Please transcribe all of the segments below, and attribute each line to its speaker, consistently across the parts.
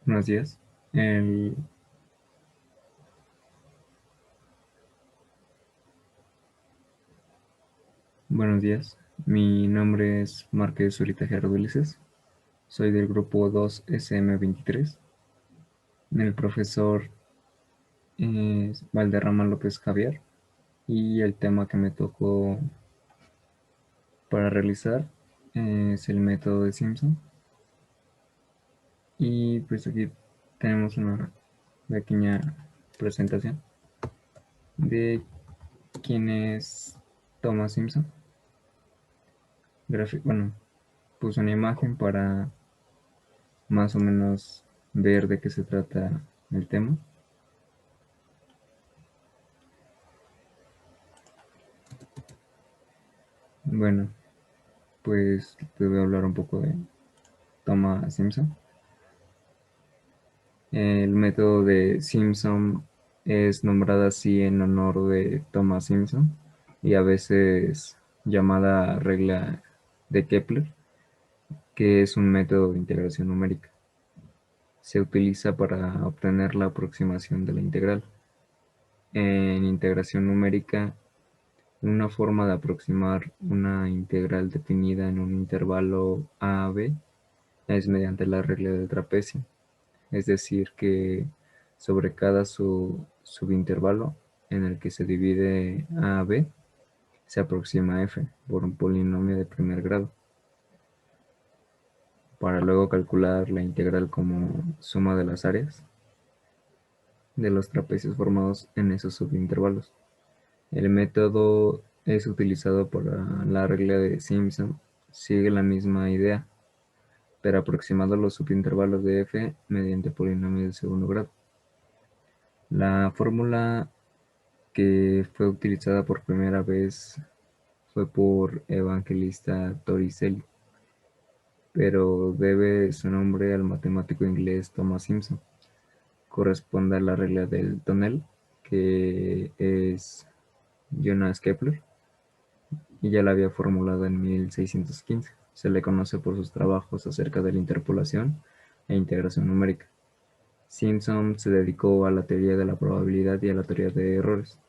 Speaker 1: Buenos días. El- Buenos días. Mi nombre es Márquez Zurita Gerardo Ulises. Soy del grupo 2SM23. El profesor es Valderrama López Javier. Y el tema que me tocó para realizar es el método de Simpson. Y pues aquí tenemos una pequeña presentación de quién es Thomas Simpson. Bueno, puse una imagen para más o menos ver de qué se trata el tema. Bueno, pues te voy a hablar un poco de Thomas Simpson. El método de Simpson es nombrado así en honor de Thomas Simpson y a veces llamada regla de Kepler, que es un método de integración numérica. Se utiliza para obtener la aproximación de la integral. En integración numérica, una forma de aproximar una integral definida en un intervalo a-b es mediante la regla del trapecio, es decir, que sobre cada subintervalo en el que se divide a-b se aproxima f por un polinomio de primer grado, para luego calcular la integral como suma de las áreas de los trapecios formados en esos subintervalos. El método es utilizado para la regla de Simpson, sigue la misma idea, pero aproximado a los subintervalos de f mediante polinomios de segundo grado. La fórmula que fue utilizada por primera vez fue por Evangelista Torricelli, pero debe su nombre al matemático inglés Thomas Simpson. Corresponde a la regla del tonel, que es Jonas Kepler, y ya la había formulado en 1615. Se le conoce por sus trabajos acerca de la interpolación e integración numérica. Simpson se dedicó a la teoría de la probabilidad y a la teoría de errores.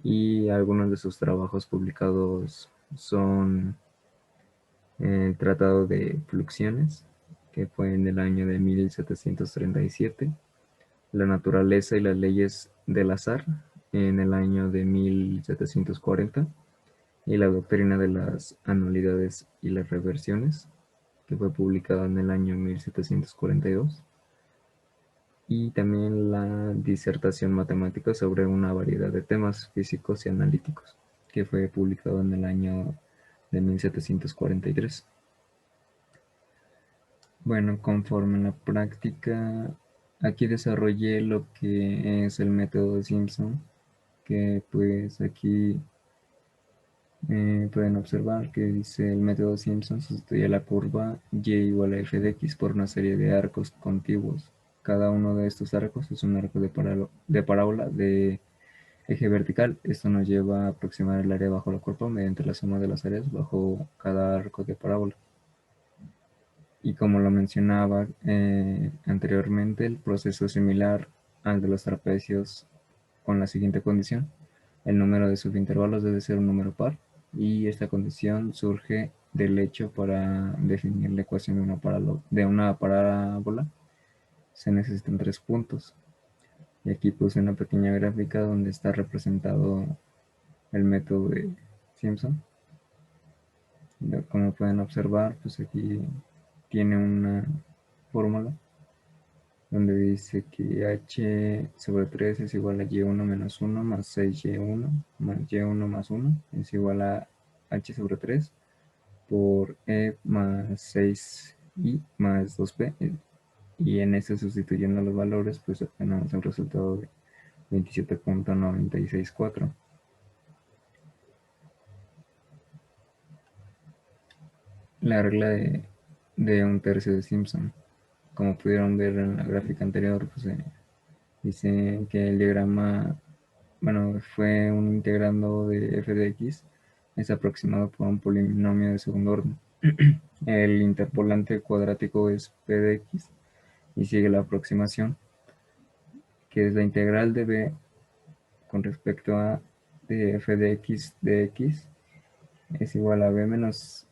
Speaker 1: Y algunos de sus trabajos publicados son el Tratado de Fluxiones, que fue en el año de 1737, La naturaleza y las leyes del azar, en el año de 1740, y La doctrina de las anualidades y las reversiones, que fue publicada en el año 1742, y también la disertación matemática sobre una variedad de temas físicos y analíticos, que fue publicado en el año de 1743. Bueno, conforme en la práctica, aquí desarrollé lo que es el método de Simpson, que pues aquí pueden observar que dice el método Simpson sustituye la curva y igual a f de x por una serie de arcos contiguos. Cada uno de estos arcos es un arco de parábola de eje vertical. Esto nos lleva a aproximar el área bajo la curva mediante la suma de las áreas bajo cada arco de parábola. Y como lo mencionaba anteriormente, el proceso es similar al de los trapecios con la siguiente condición. El número de subintervalos debe ser un número par y esta condición surge del hecho para definir la ecuación de una parábola se necesitan 3 puntos. Y aquí puse una pequeña gráfica donde está representado el método de Simpson. Como pueden observar, pues aquí tiene una fórmula donde dice que h sobre 3 es igual a y1 menos 1 más 6y1 más y1 más 1 es igual a h sobre 3 por e más 6i más 2p, y en este, sustituyendo los valores, pues obtenemos el resultado de 27.964. La regla de un tercio de Simpson, como pudieron ver en la gráfica anterior, pues dice que el diagrama, bueno, fue un integrando de f de x, es aproximado por un polinomio de segundo orden. El interpolante cuadrático es p de x y sigue la aproximación, que es la integral de b con respecto a de f de x es igual a b menos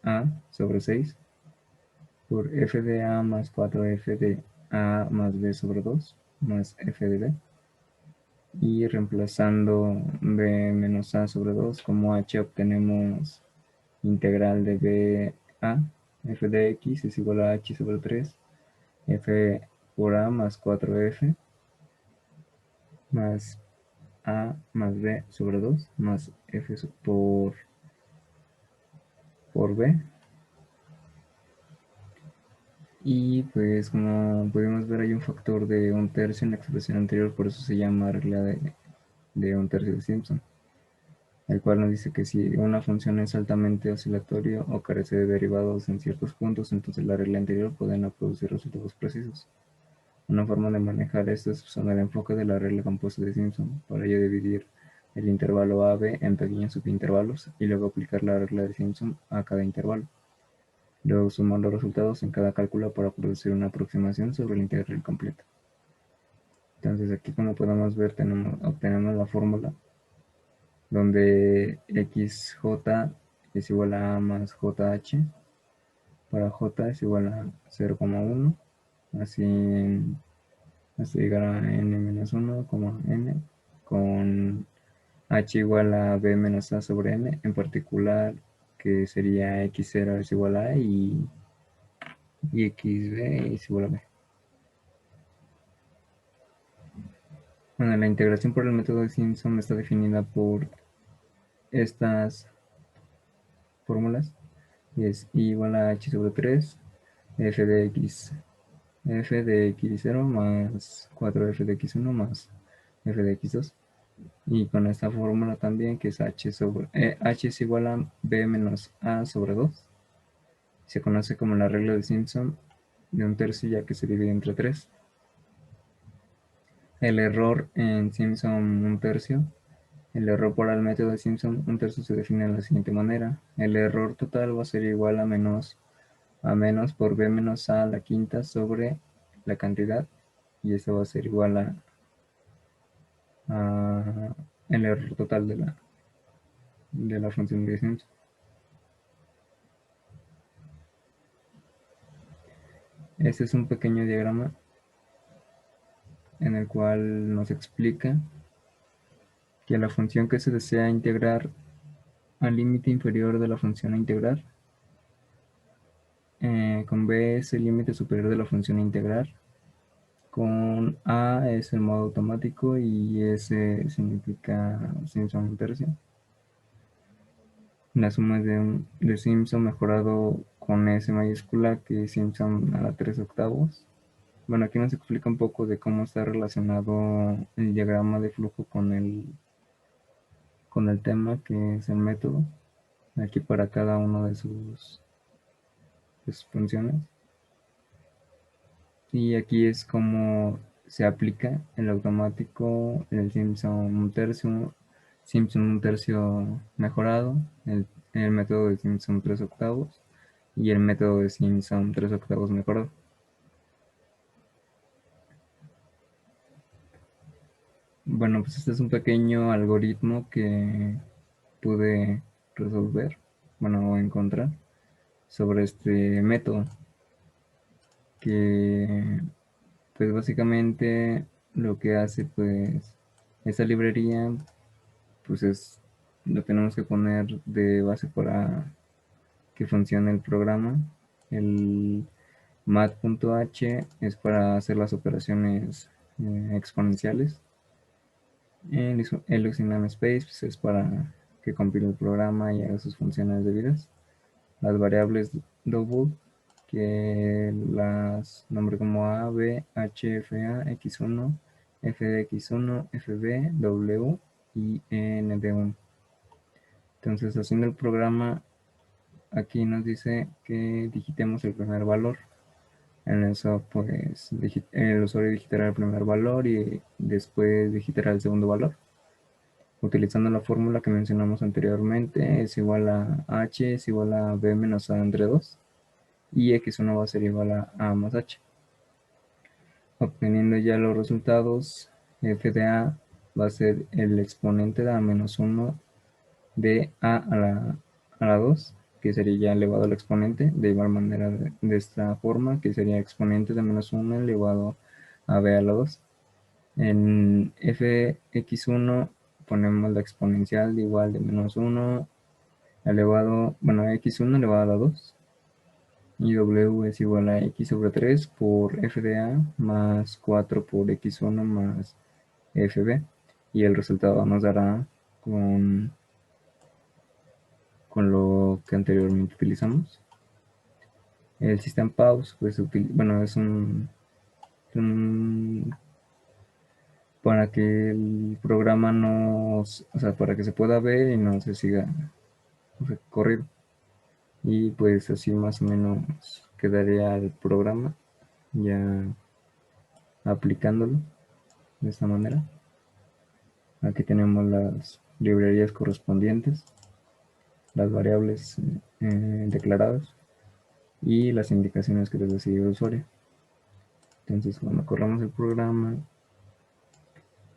Speaker 1: a sobre 6 por f de a más 4f de a más b sobre 2 más f de b. Y reemplazando b menos a sobre 2 como h, obtenemos integral de b a f de x es igual a h sobre 3 f por a más 4f más a más b sobre 2 más f por b. Y pues como pudimos ver hay un factor de un tercio en la expresión anterior, por eso se llama regla de un tercio de Simpson, el cual nos dice que si una función es altamente oscilatoria o carece de derivados en ciertos puntos, entonces la regla anterior puede no producir resultados precisos. Una forma de manejar esto es usando el enfoque de la regla compuesta de Simpson. Para ello dividir el intervalo AB en pequeños subintervalos y luego aplicar la regla de Simpson a cada intervalo. Luego sumar los resultados en cada cálculo para producir una aproximación sobre la integral completa. Entonces aquí, como podemos ver, obtenemos la fórmula donde xj es igual a más jh. Para j es igual a 0,1, así hasta llegar a n menos 1, n, con h igual a b menos a sobre n, en particular que sería x0 es igual a y xb es igual a b. Bueno, la integración por el método de Simpson está definida por estas fórmulas y es i igual a h sobre 3 f de x0 más 4f de x1 más f de x2. Y con esta fórmula también, que es h es igual a b menos a sobre 2. Se conoce como la regla de Simpson de un tercio, ya que se divide entre 3. El error en Simpson un tercio. El error por el método de Simpson un tercio se define de la siguiente manera. El error total va a ser igual a menos por b menos a la quinta sobre la cantidad. Y eso va a ser igual a el error total de la función de Simpson. Este es un pequeño diagrama en el cual nos explica que la función que se desea integrar al límite inferior de la función a integrar, con b es el límite superior de la función a integrar, con a es el modo automático y s significa Simpson un tercio. La suma es de Simpson mejorado con s mayúscula, que es Simpson a la 3 octavos. Bueno, aquí nos explica un poco de cómo está relacionado el diagrama de flujo con el tema, que es el método, aquí para cada uno de sus funciones. Y aquí es como se aplica el automático, el Simpson un tercio mejorado, el método de Simpson 3 octavos y el método de Simpson 3 octavos mejorado. Bueno, pues este es un pequeño algoritmo que pude resolver, bueno, o encontrar sobre este método, que pues básicamente lo que hace, pues esa librería pues lo tenemos que poner de base para que funcione el programa. El mat.h es para hacer las operaciones exponenciales. El namespace pues, es para que compile el programa y haga sus funciones debidas. Las variables double, que las nombre como a, b, h, f, a, x1, f de x1, fb, w y n de 1. Entonces, haciendo el programa, aquí nos dice que digitemos el primer valor. En eso, pues, el usuario digitará el primer valor y después digitará el segundo valor. Utilizando la fórmula que mencionamos anteriormente, es igual a h es igual a b menos a entre 2 y x1 va a ser igual a más h. Obteniendo ya los resultados, f de a va a ser el exponente de a menos 1 de a la 2, que sería ya elevado al exponente, de igual manera de esta forma, que sería exponente de menos 1 elevado a b a la 2. En fx1 ponemos la exponencial de igual de menos 1 elevado, bueno, x1 elevado a la 2, y w es igual a x sobre 3 por f de a más 4 por x1 más fb, y el resultado nos dará con lo que anteriormente utilizamos. El System Pause, pues, bueno, es un para que el programa no, o sea, para que se pueda ver y no se siga corrido. Y pues así más o menos quedaría el programa ya aplicándolo de esta manera. Aquí tenemos las librerías correspondientes, las variables declaradas y las indicaciones que les recibe el usuario. Entonces cuando corramos el programa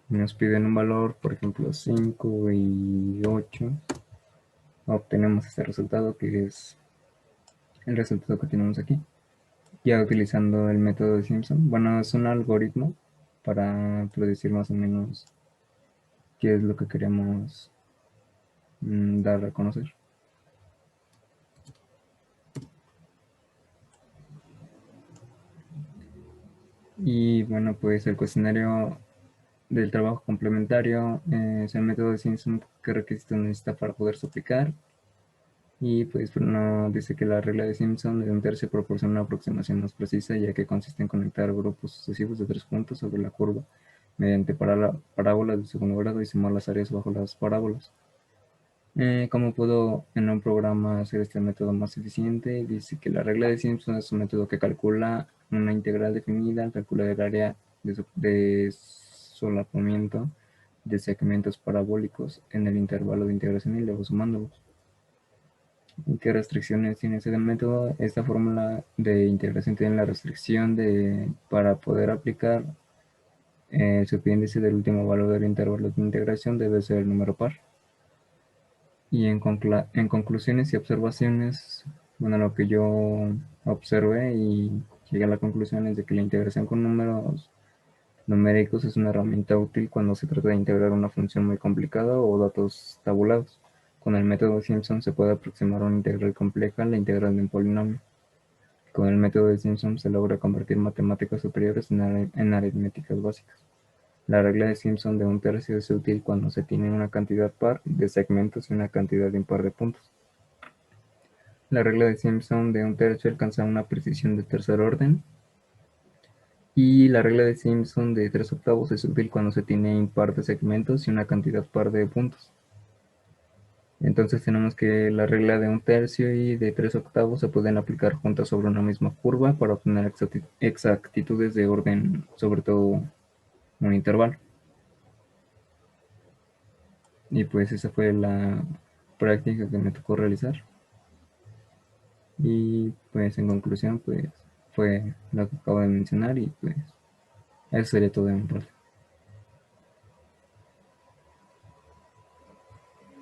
Speaker 1: nos piden un valor, por ejemplo 5 y 8, obtenemos este resultado, que es el resultado que tenemos aquí, ya utilizando el método de Simpson. Bueno, es un algoritmo para predecir más o menos qué es lo que queremos dar a conocer. Y bueno, pues el cuestionario del trabajo complementario es el método de Simpson, qué requisitos necesita para poderse aplicar. Y pues no dice que la regla de Simpson de un tercio proporciona una aproximación más precisa, ya que consiste en conectar grupos sucesivos de 3 puntos sobre la curva mediante parábolas de segundo grado y sumar las áreas bajo las parábolas. ¿Cómo puedo en un programa hacer este método más eficiente? Dice que la regla de Simpson es un método que calcula una integral definida, calcula el área de solapamiento de segmentos parabólicos en el intervalo de integración y luego sumándolos. ¿Y qué restricciones tiene ese método? Esta fórmula de integración tiene la restricción de, para poder aplicar el subíndice del último valor del intervalo de integración debe ser el número par. Y en conclusiones y observaciones, bueno, lo que yo observé y llegué a la conclusión es de que la integración con números numéricos es una herramienta útil cuando se trata de integrar una función muy complicada o datos tabulados. Con el método Simpson se puede aproximar una integral compleja, la integral de un polinomio. Con el método de Simpson se logra convertir matemáticas superiores en aritméticas básicas. La regla de Simpson de un tercio es útil cuando se tiene una cantidad par de segmentos y una cantidad impar de puntos. La regla de Simpson de un tercio alcanza una precisión de tercer orden. Y la regla de Simpson de 3 octavos es útil cuando se tiene impar de segmentos y una cantidad par de puntos. Entonces tenemos que la regla de un tercio y de 3 octavos se pueden aplicar juntas sobre una misma curva para obtener exactitudes de orden, sobre todo un intervalo. Y pues esa fue la práctica que me tocó realizar. Y pues en conclusión, pues fue lo que acabo de mencionar y pues eso sería todo de mi parte.